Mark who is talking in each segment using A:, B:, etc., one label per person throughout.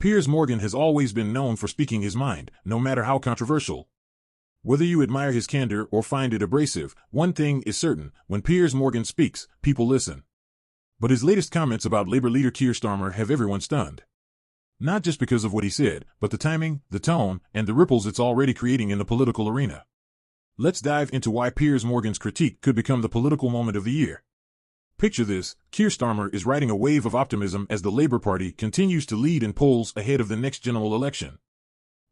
A: Piers Morgan has always been known for speaking his mind, no matter how controversial. Whether you admire his candor or find it abrasive, one thing is certain: when Piers Morgan speaks, people listen. But his latest comments about Labour leader Keir Starmer have everyone stunned. Not just because of what he said, but the timing, the tone, and the ripples it's already creating in the political arena. Let's dive into why Piers Morgan's critique could become the political moment of the year. Picture this: Keir Starmer is riding a wave of optimism as the Labour Party continues to lead in polls ahead of the next general election.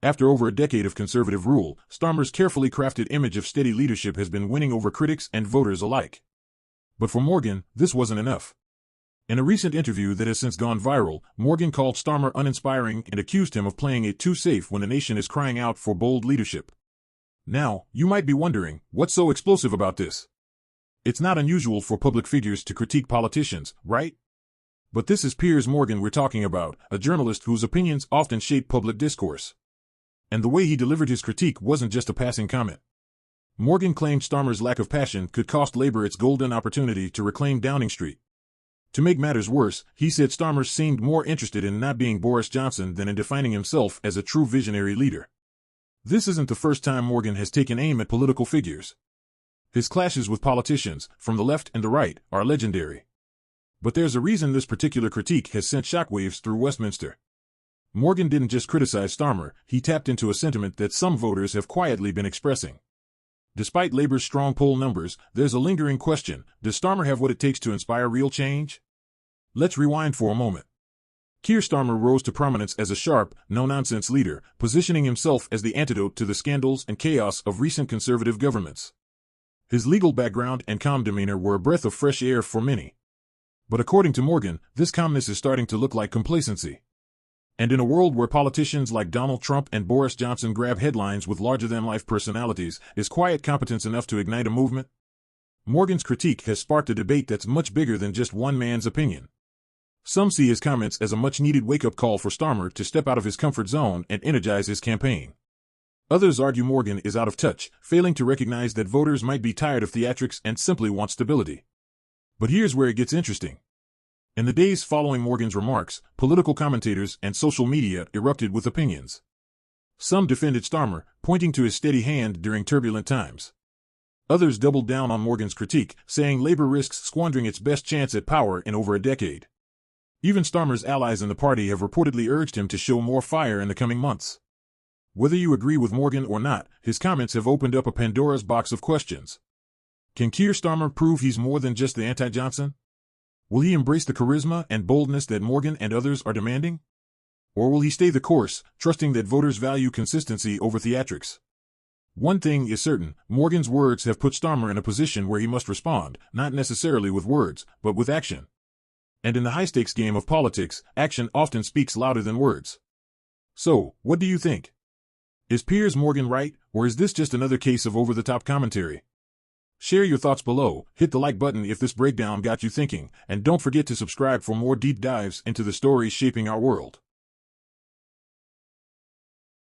A: After over a decade of conservative rule, Starmer's carefully crafted image of steady leadership has been winning over critics and voters alike. But for Morgan, this wasn't enough. In a recent interview that has since gone viral, Morgan called Starmer uninspiring and accused him of playing it too safe when the nation is crying out for bold leadership. Now, you might be wondering, what's so explosive about this? It's not unusual for public figures to critique politicians, right? But this is Piers Morgan we're talking about, a journalist whose opinions often shape public discourse. And the way he delivered his critique wasn't just a passing comment. Morgan claimed Starmer's lack of passion could cost Labour its golden opportunity to reclaim Downing Street. To make matters worse, he said Starmer seemed more interested in not being Boris Johnson than in defining himself as a true visionary leader. This isn't the first time Morgan has taken aim at political figures. His clashes with politicians, from the left and the right, are legendary. But there's a reason this particular critique has sent shockwaves through Westminster. Morgan didn't just criticize Starmer, he tapped into a sentiment that some voters have quietly been expressing. Despite Labour's strong poll numbers, there's a lingering question: does Starmer have what it takes to inspire real change? Let's rewind for a moment. Keir Starmer rose to prominence as a sharp, no-nonsense leader, positioning himself as the antidote to the scandals and chaos of recent conservative governments. His legal background and calm demeanor were a breath of fresh air for many. But according to Morgan, this calmness is starting to look like complacency. And in a world where politicians like Donald Trump and Boris Johnson grab headlines with larger-than-life personalities, is quiet competence enough to ignite a movement? Morgan's critique has sparked a debate that's much bigger than just one man's opinion. Some see his comments as a much-needed wake-up call for Starmer to step out of his comfort zone and energize his campaign. Others argue Morgan is out of touch, failing to recognize that voters might be tired of theatrics and simply want stability. But here's where it gets interesting. In the days following Morgan's remarks, political commentators and social media erupted with opinions. Some defended Starmer, pointing to his steady hand during turbulent times. Others doubled down on Morgan's critique, saying Labour risks squandering its best chance at power in over a decade. Even Starmer's allies in the party have reportedly urged him to show more fire in the coming months. Whether you agree with Morgan or not, his comments have opened up a Pandora's box of questions. Can Keir Starmer prove he's more than just the anti-Johnson? Will he embrace the charisma and boldness that Morgan and others are demanding? Or will he stay the course, trusting that voters value consistency over theatrics? One thing is certain: Morgan's words have put Starmer in a position where he must respond, not necessarily with words, but with action. And in the high-stakes game of politics, action often speaks louder than words. So, what do you think? Is Piers Morgan right, or is this just another case of over-the-top commentary? Share your thoughts below, hit the like button if this breakdown got you thinking, and don't forget to subscribe for more deep dives into the stories shaping our world.